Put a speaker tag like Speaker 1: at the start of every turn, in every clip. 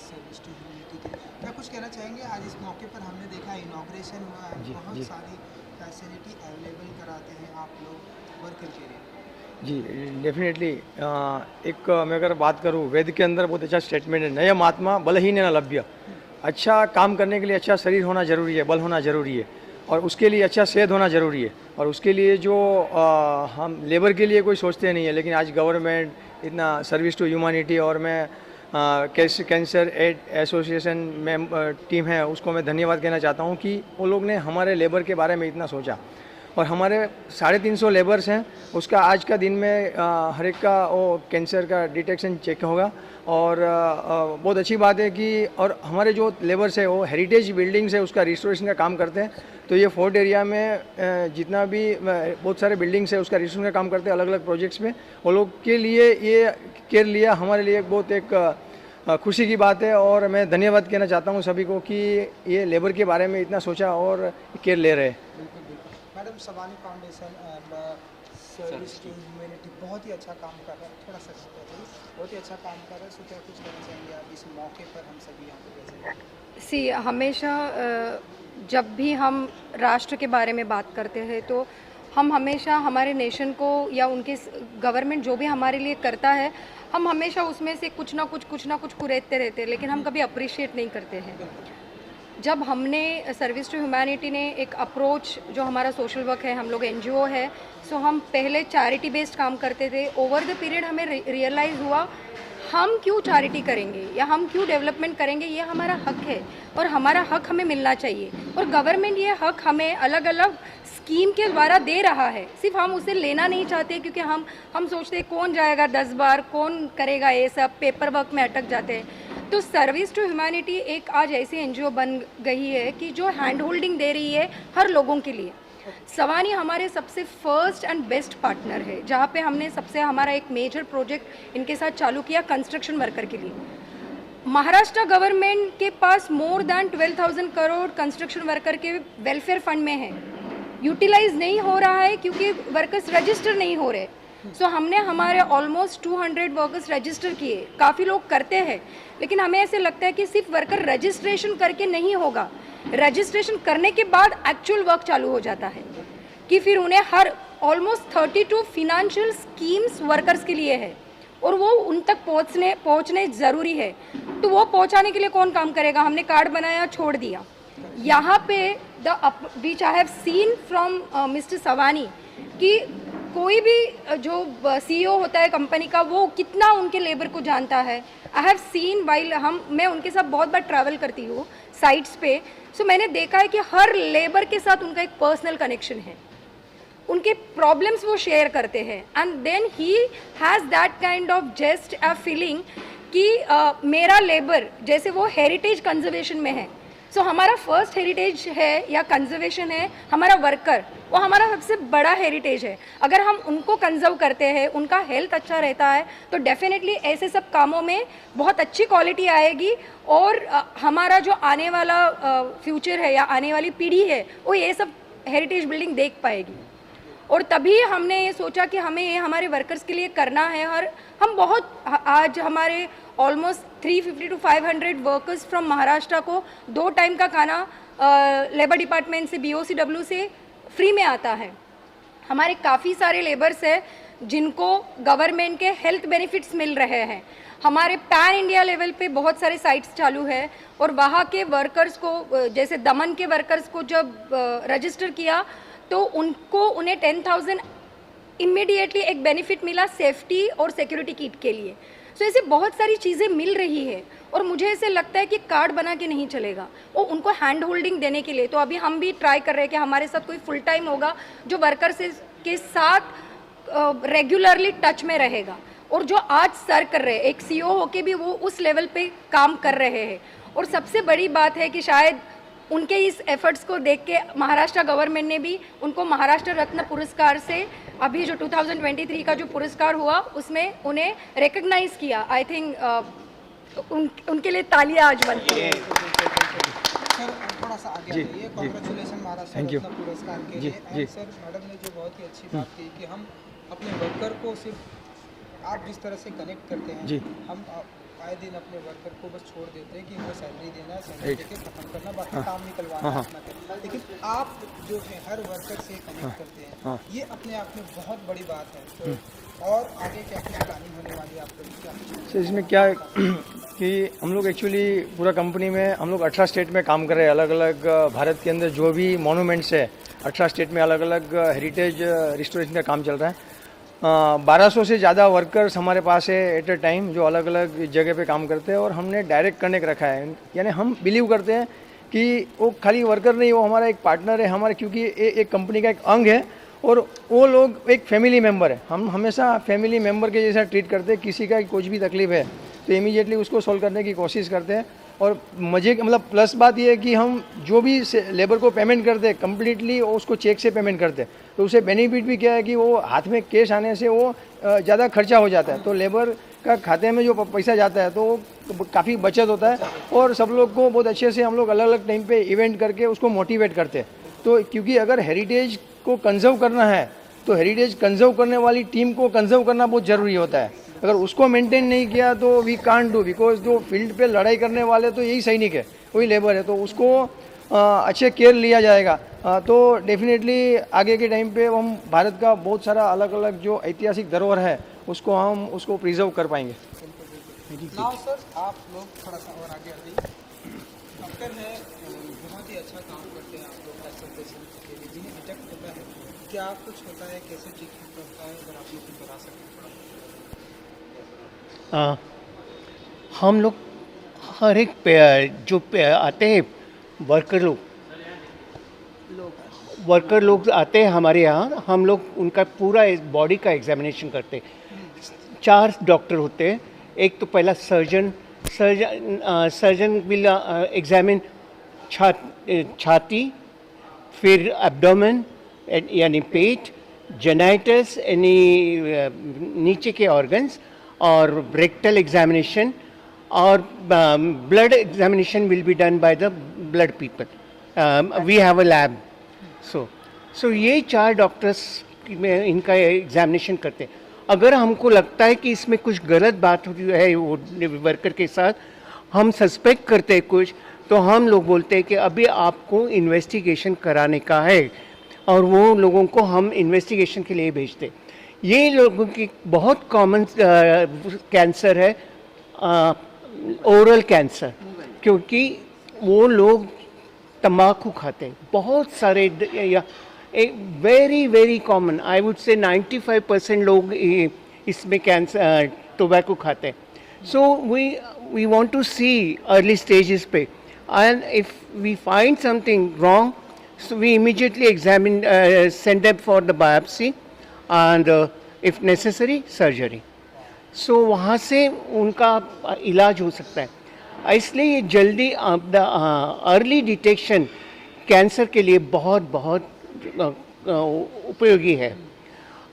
Speaker 1: Service to humanity के, क्या कुछ कहना चाहेंगे? आज इस मौके पर हमने देखा इनॉग्रेशन हुआ है,
Speaker 2: जी,
Speaker 1: बहुत
Speaker 2: जी।
Speaker 1: सारी फैसिलिटी अवेलेबल कराते हैं आप लोग वर्कर के लिए।
Speaker 2: जी, डेफ़िनेटली मैं अगर बात करूँ, वेद के अंदर बहुत अच्छा स्टेटमेंट है, नयम आत्मा बलहीन न लभ्य। अच्छा काम करने के लिए अच्छा शरीर होना ज़रूरी है, बल होना ज़रूरी है और उसके लिए अच्छा सेहत होना ज़रूरी है और उसके लिए जो हम लेबर के लिए कोई सोचते नहीं है, लेकिन आज गवर्नमेंट इतना सर्विस टू ह्यूमैनिटी और मैं कैंसर एड एसोसिएशन में टीम है, उसको मैं धन्यवाद कहना चाहता हूँ कि वो लोग ने हमारे लेबर के बारे में इतना सोचा और हमारे 350 लेबर्स हैं, उसका आज का दिन में हर एक का वो कैंसर का डिटेक्शन चेक होगा और बहुत अच्छी बात है कि और हमारे जो लेबर्स है वो हेरिटेज बिल्डिंग्स है उसका रिस्टोरेशन का काम करते हैं। तो ये फोर्ट एरिया में जितना भी बहुत सारे बिल्डिंग्स है उसका रिस्टोरेशन का काम करते हैं अलग अलग प्रोजेक्ट्स में। वो लोग के लिए ये केयर लिया हमारे लिए बहुत एक खुशी की बात है और मैं धन्यवाद कहना चाहता हूँ सभी को कि ये लेबर के बारे में इतना सोचा और केयर ले रहे हैं।
Speaker 1: बिल्कुल बिल्कुल madam, Sawani foundation and service to humanity बहुत ही अच्छा काम कर रहा है, थोड़ा सा बहुत ही अच्छा काम कर रहा है। सो क्या कुछ कहना चाहेंगे आप इस मौके पर हम सभी यहाँ पे प्रेजेंट हैं?
Speaker 3: सी हमेशा जब भी हम राष्ट्र के बारे में बात करते हैं तो हम हमेशा हमारे नेशन को या उनके गवर्नमेंट जो भी हमारे लिए करता है हम हमेशा उसमें से कुछ ना कुछ कुरेदते रहते हैं, लेकिन हम कभी अप्रिशिएट नहीं करते हैं। जब हमने सर्विस टू ह्यूमैनिटी ने एक अप्रोच, जो हमारा सोशल वर्क है, हम लोग एनजीओ है, सो हम पहले चैरिटी बेस्ड काम करते थे। ओवर द पीरियड हमें रियलाइज़ हुआ हम क्यों चैरिटी करेंगे या हम क्यों डेवलपमेंट करेंगे, ये हमारा हक है और हमारा हक हमें मिलना चाहिए और गवर्नमेंट ये हक हमें अलग अलग स्कीम के द्वारा दे रहा है। सिर्फ हम उसे लेना नहीं चाहते क्योंकि हम सोचते हैं कौन जाएगा 10 बार, कौन करेगा, ये सब पेपर वर्क में अटक जाते हैं। तो सर्विस टू ह्यूमैनिटी एक आज ऐसी एनजीओ बन गई है कि जो हैंड होल्डिंग दे रही है हर लोगों के लिए। सवानी हमारे सबसे फर्स्ट एंड बेस्ट पार्टनर है, जहाँ पे हमने सबसे हमारा एक मेजर प्रोजेक्ट इनके साथ चालू किया कंस्ट्रक्शन वर्कर के लिए। महाराष्ट्र गवर्नमेंट के पास more than 12,000 crore construction worker के वेलफेयर फंड में है, यूटिलाइज नहीं हो रहा है क्योंकि वर्कर्स रजिस्टर नहीं हो रहे। सो हमने हमारे ऑलमोस्ट 200 वर्कर्स रजिस्टर किए। काफ़ी लोग करते हैं लेकिन हमें ऐसे लगता है कि सिर्फ वर्कर रजिस्ट्रेशन करके नहीं होगा, रजिस्ट्रेशन करने के बाद एक्चुअल वर्क चालू हो जाता है कि फिर उन्हें हर ऑलमोस्ट 32 फिनेंशियल स्कीम्स वर्कर्स के लिए है और वो उन तक पहुँचने ज़रूरी है। तो वो पहुँचाने के लिए कौन काम करेगा? हमने कार्ड बनाया, छोड़ दिया। यहाँ पे which I have seen from mister Sawani कि कोई भी जो सीईओ होता है कंपनी का, वो कितना उनके लेबर को जानता है। आई हैव सीन वाइल मैं उनके साथ बहुत बार ट्रैवल करती हूँ साइट्स पे, सो मैंने देखा है कि हर लेबर के साथ उनका एक पर्सनल कनेक्शन है, उनके प्रॉब्लम्स वो शेयर करते हैं and then he has that kind of just a feeling कि मेरा लेबर जैसे वो हेरिटेज कंजर्वेशन में है। सो हमारा फर्स्ट हेरिटेज है या कंजर्वेशन है हमारा वर्कर, वो हमारा सबसे बड़ा हेरिटेज है। अगर हम उनको कंजर्व करते हैं, उनका हेल्थ अच्छा रहता है तो डेफिनेटली ऐसे सब कामों में बहुत अच्छी क्वालिटी आएगी और हमारा जो आने वाला फ्यूचर है या आने वाली पीढ़ी है वो ये सब हेरिटेज बिल्डिंग देख पाएगी। और तभी हमने ये सोचा कि हमें ये हमारे वर्कर्स के लिए करना है और हम बहुत आज हमारे almost 350 to 500 workers from Maharashtra को 2 टाइम का खाना लेबर डिपार्टमेंट से BOCW से फ्री में आता है। हमारे काफ़ी सारे लेबर्स हैं जिनको गवर्नमेंट के हेल्थ बेनिफिट्स मिल रहे हैं। हमारे पैन इंडिया लेवल पे बहुत सारे साइट्स चालू है और वहाँ के वर्कर्स को, जैसे दमन के वर्कर्स को जब रजिस्टर किया तो उन्हें 10,000 इमीडिएटली एक बेनिफिट मिला सेफ्टी और सिक्योरिटी किट के लिए। सो ऐसे बहुत सारी चीज़ें मिल रही है और मुझे ऐसे लगता है कि कार्ड बना के नहीं चलेगा, वो उनको हैंड होल्डिंग देने के लिए। तो अभी हम भी ट्राई कर रहे हैं कि हमारे साथ कोई फुल टाइम होगा जो वर्कर्स के साथ रेगुलरली टच में रहेगा और जो आज सर कर रहे हैं, एक CEO होके भी वो उस लेवल पे काम कर रहे हैं। और सबसे बड़ी बात है कि शायद उनके इस एफर्ट्स को देख के महाराष्ट्र गवर्नमेंट ने भी उनको महाराष्ट्र रत्न पुरस्कार से अभी जो 2023 का जो पुरस्कार हुआ उसमें उन्हें रिकग्नाइज किया। आई थिंक उनके लिए तालियां आज बनती हैं।
Speaker 1: सर थोड़ा सा आगे
Speaker 2: जी,
Speaker 1: आइए,
Speaker 2: जी।
Speaker 1: Congratulation Maharashtra
Speaker 2: Thank you.
Speaker 1: Ratna Puraskar के
Speaker 2: जी,
Speaker 1: लिए।
Speaker 2: जी।
Speaker 1: एंड सर मैडम ने जो बहुत ही अच्छी बात की कि हम अपने वर्कर को सिर्फ आप जिस तरह से कनेक्ट करते हैं,
Speaker 2: जी।
Speaker 1: हम आए दिन अपने वर्कर को बस छोड़ देते हैं कि उनको सैलरी देना है, सैलरी देके खत्म करना, बाकी काम निकलवाना है अपना करना। लेकिन आप जो है हर वर्कर से कनेक्ट करते हैं, ये अपने आप में बहुत बड़ी बात है। तो और आगे क्या कुछ प्लानिंग होने वाली है आपको, क्या कुछ?
Speaker 2: सर इसमें क्या है कि हम लोग एक्चुअली पूरा कंपनी में हम लोग 18 स्टेट में काम कर रहे हैं। अलग अलग भारत के अंदर जो भी मॉन्यूमेंट्स है 18 स्टेट में अलग अलग हेरिटेज रिस्टोरेशन का काम चल रहा है। 1200 से ज़्यादा वर्कर्स हमारे पास है एट अ टाइम, जो अलग अलग जगह पे काम करते हैं। और हमने डायरेक्ट कनेक्ट रखा है, यानी हम बिलीव करते हैं कि वो खाली वर्कर नहीं, वो हमारा एक पार्टनर है हमारे, क्योंकि एक कंपनी का एक अंग है और वो लोग एक फैमिली मेम्बर है। हम हमेशा फैमिली मेम्बर के जैसा ट्रीट करते हैं। किसी का कुछ भी तकलीफ है तो इमीडिएटली उसको सॉल्व करने की कोशिश करते हैं। और मज़े मतलब प्लस बात ये है कि हम जो भी लेबर को पेमेंट करते हैं कम्प्लीटली उसको चेक से पेमेंट करते हैं। तो उसे बेनिफिट भी क्या है कि वो हाथ में कैश आने से वो ज़्यादा खर्चा हो जाता है, तो लेबर का खाते में जो पैसा जाता है तो काफ़ी बचत होता है। और सब लोग को बहुत अच्छे से हम लोग अलग अलग टाइम पे इवेंट करके उसको मोटिवेट करते हैं। तो क्योंकि अगर हेरिटेज को कंजर्व करना है तो हेरिटेज कंजर्व करने वाली टीम को कंजर्व करना बहुत ज़रूरी होता है। अगर उसको मेंटेन नहीं किया तो वी कांट डू, बिकॉज जो फील्ड पे लड़ाई करने वाले तो यही सैनिक है, वही लेबर है। तो उसको अच्छे केयर लिया जाएगा तो डेफिनेटली आगे के टाइम पे हम भारत का बहुत सारा अलग अलग जो ऐतिहासिक धरोहर है उसको प्रिजर्व कर पाएंगे।
Speaker 1: नाउ सर आप लोग थोड़ा सा और आगे आ जाइए। डॉक्टर है, बहुत ही अच्छा काम करते हैं आप लोग ऐसे पेशेंट के लिए जिन्हें डिटेक्ट होता है, क्या कुछ होता है, कैसे ट्रीटमेंट होता है, अगर आप लोग कुछ बता सकें थोड़ा।
Speaker 4: हम लोग हर एक जो आते हैं वर्कर लोग आते हैं हमारे यहाँ, हम लोग उनका पूरा बॉडी का एग्जामिनेशन करते हैं। 4 डॉक्टर होते हैं। एक तो पहला सर्जन विल एग्जामिन छाती, फिर एब्डोमेन यानी पेट, जेनाइटस यानी नीचे के ऑर्गन्स, और रेक्टल एग्जामिनेशन, और blood examination will be done by the blood people. We have a lab. So ये 4 डॉक्टर्स में इनका एग्जामिनेशन करते हैं। अगर हमको लगता है कि इसमें कुछ गलत बात होती है वो वर्कर के साथ, हम सस्पेक्ट करते हैं कुछ, तो हम लोग बोलते हैं कि अभी आपको इन्वेस्टिगेशन कराने का है, और वो लोगों को हम इन्वेस्टिगेशन के लिए भेजते हैं। ये लोगों की बहुत कॉमन कैंसर है, ओरल कैंसर, क्योंकि वो लोग तंबाकू खाते हैं। बहुत सारे very common, I would say 95% लोग इसमें कैंसर टोबैको खाते हैं। So we want to see early stages पे, and if we find something wrong, so we immediately send them for the biopsy and if necessary surgery. So वहाँ से उनका इलाज हो सकता है। इसलिए ये जल्दी अर्ली डिटेक्शन कैंसर के लिए बहुत उपयोगी है।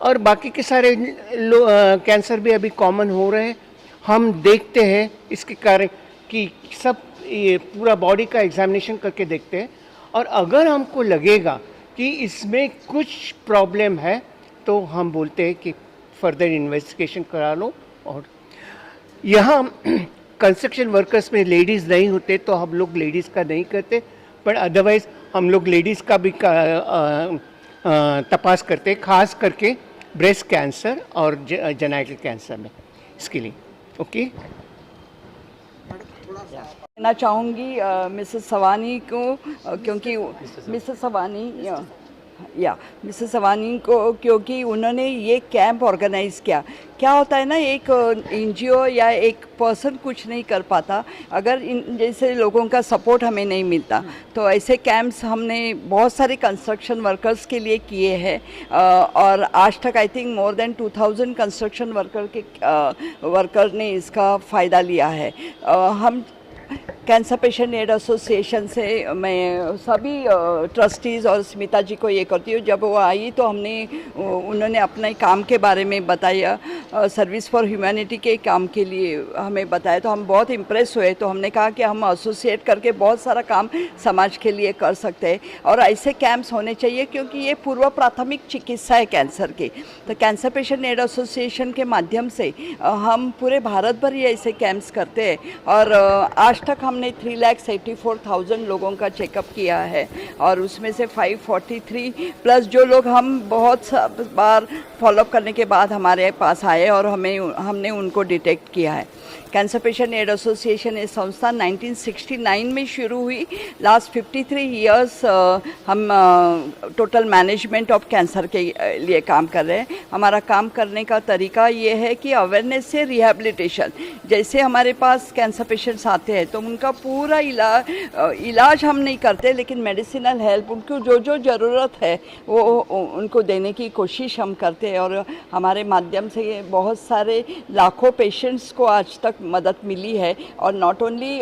Speaker 4: और बाकी के सारे कैंसर भी अभी कॉमन हो रहे हैं। हम देखते हैं इसके कारण कि सब ये पूरा बॉडी का एग्जामिनेशन करके देखते हैं, और अगर हमको लगेगा कि इसमें कुछ प्रॉब्लम है तो हम बोलते हैं कि फर्दर इन्वेस्टिगेशन करा लो। और यहाँ कंस्ट्रक्शन वर्कर्स में लेडीज़ नहीं होते तो हम लोग लेडीज़ का नहीं करते, पर अदरवाइज़ हम लोग लेडीज़ का भी तपास करते हैं, खास करके ब्रेस्ट कैंसर और जेनाइटल कैंसर में, इसके लिए। ओके,
Speaker 5: कहना चाहूँगी मिसेस सवानी को, क्योंकि मिसेस सवानी मिसेस सवानी को, क्योंकि उन्होंने ये कैंप ऑर्गेनाइज़ किया। क्या होता है ना, एक एनजीओ या एक पर्सन कुछ नहीं कर पाता अगर इन जैसे लोगों का सपोर्ट हमें नहीं मिलता। तो ऐसे कैंप्स हमने बहुत सारे कंस्ट्रक्शन वर्कर्स के लिए किए हैं, और आज तक I think more than 2000 construction worker ने इसका फ़ायदा लिया है। हम कैंसर पेशेंट एड एसोसिएशन से मैं सभी ट्रस्टीज़ और स्मिता जी को ये करती हूँ। जब वो आई तो उन्होंने अपने काम के बारे में बताया, सर्विस फॉर ह्यूमैनिटी के काम के लिए हमें बताया, तो हम बहुत इम्प्रेस हुए। तो हमने कहा कि हम एसोसिएट करके बहुत सारा काम समाज के लिए कर सकते हैं और ऐसे कैंप्स होने चाहिए, क्योंकि ये पूर्व प्राथमिक चिकित्सा है कैंसर की। तो कैंसर पेशेंट एड एसोसिएशन के माध्यम से हम पूरे भारत भर ये ऐसे कैंप्स करते हैं और आज तक हमने 3,84,000 लोगों का चेकअप किया है और उसमें से 543 प्लस जो लोग हम बहुत बार फॉलोअप करने के बाद हमारे पास आए और हमने उनको डिटेक्ट किया है। कैंसर पेशेंट एड एसोसिएशन ये संस्था 1969 में शुरू हुई। लास्ट 53 इयर्स हम टोटल मैनेजमेंट ऑफ कैंसर के लिए काम कर रहे हैं। हमारा काम करने का तरीका ये है कि अवेयरनेस से रिहैबिलिटेशन, जैसे हमारे पास कैंसर पेशेंट्स आते हैं तो उनका पूरा इलाज हम नहीं करते, लेकिन मेडिसिनल हेल्प उनको जो ज़रूरत है वो उनको देने की कोशिश हम करते हैं और हमारे माध्यम से बहुत सारे लाखों पेशेंट्स को आज तक मदद मिली है। और नॉट ओनली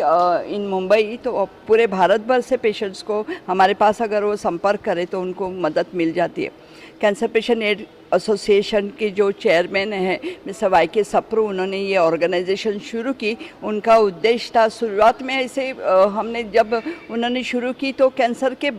Speaker 5: इन मुंबई, तो पूरे भारत भर से पेशेंट्स को हमारे पास अगर वो संपर्क करें तो उनको मदद मिल जाती है। कैंसर पेशेंट एड एसोसिएशन के जो चेयरमैन हैं मिस्टर वाई.के. सप्रू, उन्होंने ये ऑर्गेनाइजेशन शुरू की। उनका उद्देश्य था, शुरुआत में ऐसे हमने जब उन्होंने शुरू की तो कैंसर के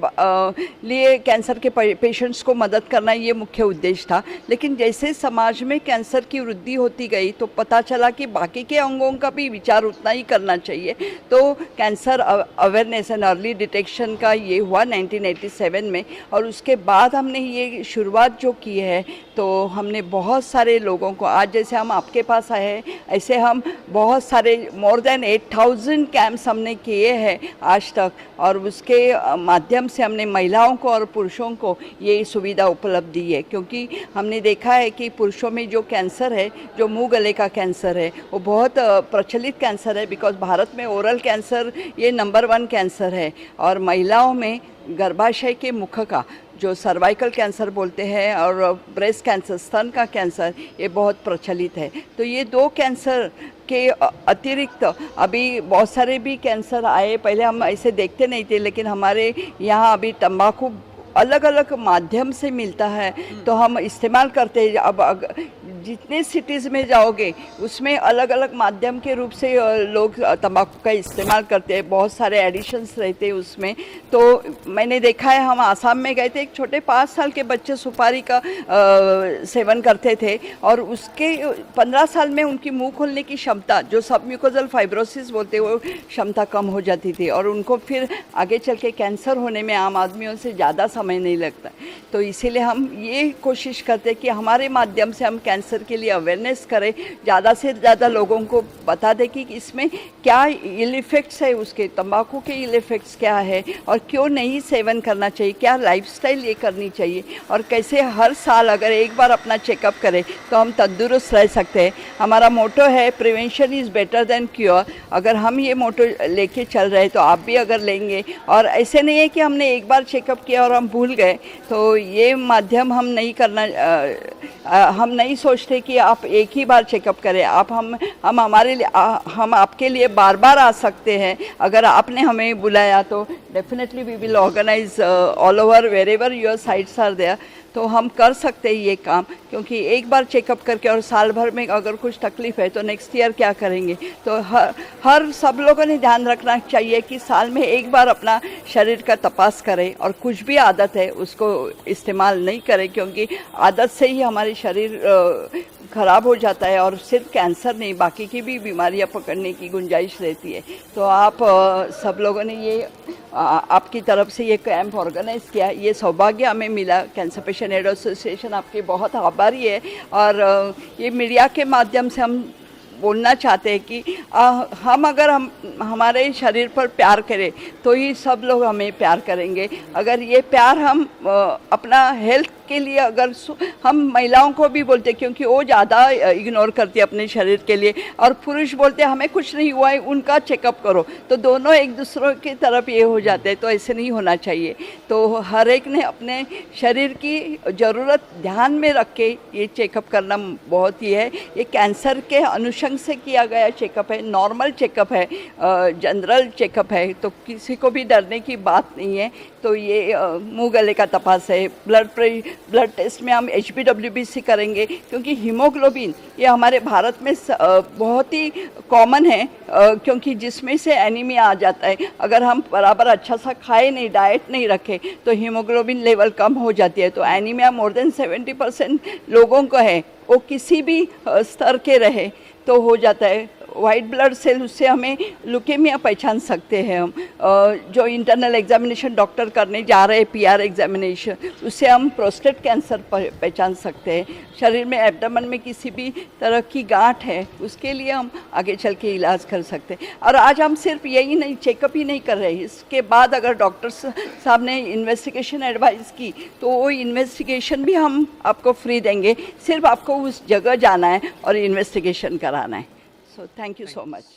Speaker 5: लिए कैंसर के पेशेंट्स को मदद करना ये मुख्य उद्देश्य था। लेकिन जैसे समाज में कैंसर की वृद्धि होती गई तो पता चला कि बाकी के अंगों का भी विचार उतना ही करना चाहिए। तो cancer awareness and early detection का ये हुआ 1987 में और उसके बाद हमने ये शुरुआत जो की है तो हमने बहुत सारे लोगों को, आज जैसे हम आपके पास आए हैं ऐसे हम बहुत सारे मोर देन 8,000 कैंप्स हमने किए हैं आज तक और उसके माध्यम से हमने महिलाओं को और पुरुषों को ये सुविधा उपलब्ध दी है। क्योंकि हमने देखा है कि पुरुषों में जो कैंसर है, जो मुंह गले का कैंसर है, वो बहुत प्रचलित कैंसर है, बिकॉज भारत में ओरल कैंसर ये नंबर 1 कैंसर है और महिलाओं में गर्भाशय के मुख का जो सर्वाइकल कैंसर बोलते हैं और ब्रेस्ट कैंसर, स्तन का कैंसर, ये बहुत प्रचलित है। तो ये 2 कैंसर के अतिरिक्त अभी बहुत सारे भी कैंसर आए। पहले हम ऐसे देखते नहीं थे, लेकिन हमारे यहाँ अभी तंबाकू अलग अलग माध्यम से मिलता है तो हम इस्तेमाल करते हैं। अब जितने सिटीज़ में जाओगे उसमें अलग अलग माध्यम के रूप से लोग तंबाकू का इस्तेमाल करते हैं, बहुत सारे एडिशंस रहते हैं उसमें। तो मैंने देखा है, हम आसाम में गए थे, एक छोटे 5 साल के बच्चे सुपारी का सेवन करते थे और उसके 15 साल में उनकी मुंह खोलने की क्षमता, जो सबम्यूकोजल फाइब्रोसिस बोलते हैं, वो क्षमता कम हो जाती थी और उनको फिर आगे चल के कैंसर होने में आम आदमियों से ज़्यादा समय नहीं लगता। तो इसीलिए हम ये कोशिश करते हैं कि हमारे माध्यम से हम कैंसर के लिए अवेयरनेस करें, ज़्यादा से ज़्यादा लोगों को बता दें कि इसमें क्या इल इफ़ेक्ट्स है, उसके तंबाकू के इल इफ़ेक्ट्स क्या है और क्यों नहीं सेवन करना चाहिए, क्या लाइफस्टाइल ये करनी चाहिए और कैसे हर साल अगर एक बार अपना चेकअप करें तो हम तंदुरुस्त रह सकते हैं। हमारा मोटो है prevention is better than cure. अगर हम ये मोटो लेके चल रहे हैं तो आप भी अगर लेंगे, और ऐसे नहीं है कि हमने एक बार चेकअप किया और हम भूल गए, तो ये माध्यम हम नहीं करना, हम नहीं सोचते कि आप एक ही बार चेकअप करें। आप हम हमारे लिए हम आपके लिए बार बार आ सकते हैं। अगर आपने हमें बुलाया तो definitely we will organise all over wherever your sites are there. तो हम कर सकते हैं ये काम, क्योंकि एक बार चेकअप करके और साल भर में अगर कुछ तकलीफ है तो नेक्स्ट ईयर क्या करेंगे। तो हर सब लोगों ने ध्यान रखना चाहिए कि साल में एक बार अपना शरीर का तपास करें और कुछ भी आदत है उसको इस्तेमाल नहीं करें, क्योंकि आदत से ही हमारे शरीर ख़राब हो जाता है और सिर्फ कैंसर नहीं, बाकी की भी बीमारियां पकड़ने की गुंजाइश रहती है। तो आप सब लोगों ने ये आपकी तरफ से ये कैंप ऑर्गेनाइज़ किया, ये सौभाग्य हमें मिला। कैंसर पेशेंट एड एसोसिएशन आपके बहुत आभारी है और ये मीडिया के माध्यम से हम बोलना चाहते हैं कि हम अगर हमारे शरीर पर प्यार करें तो ही सब लोग हमें प्यार करेंगे। अगर ये प्यार हम अपना हेल्थ के लिए अगर हम महिलाओं को भी बोलते क्योंकि वो ज़्यादा इग्नोर करती है अपने शरीर के लिए, और पुरुष बोलते हमें कुछ नहीं हुआ है उनका चेकअप करो, तो दोनों एक दूसरों की तरफ ये हो जाते हैं। तो ऐसे नहीं होना चाहिए। तो हर एक ने अपने शरीर की ज़रूरत ध्यान में रख के ये चेकअप करना बहुत ही है। ये कैंसर के अनुषंग से किया गया चेकअप है, नॉर्मल चेकअप है, जनरल चेकअप है, तो किसी को भी डरने की बात नहीं है। तो ये मुंह गले का तपास है, ब्लड टेस्ट में हम HbWBC करेंगे क्योंकि हीमोग्लोबिन ये हमारे भारत में बहुत ही कॉमन है, क्योंकि जिसमें से एनीमिया आ जाता है। अगर हम बराबर अच्छा सा खाए नहीं, डाइट नहीं रखें तो हीमोग्लोबिन लेवल कम हो जाती है। तो एनीमिया मोर देन 70% लोगों को है, वो किसी भी स्तर के रहे तो हो जाता है। वाइट ब्लड सेल, उससे हमें लुकेमिया पहचान सकते हैं हम। जो इंटरनल एग्जामिनेशन डॉक्टर करने जा रहे हैं, PR एग्जामिनेशन, उससे हम प्रोस्टेट कैंसर पहचान सकते हैं। शरीर में एब्डोमेन में किसी भी तरह की गांठ है, उसके लिए हम आगे चल के इलाज कर सकते हैं। और आज हम सिर्फ यही नहीं, चेकअप ही नहीं कर रहे हैं, इसके बाद अगर डॉक्टर साहब ने इन्वेस्टिगेशन एडवाइस की तो वो इन्वेस्टिगेशन भी हम आपको फ्री देंगे। सिर्फ आपको उस जगह जाना है और इन्वेस्टिगेशन कराना है। So thank you so much.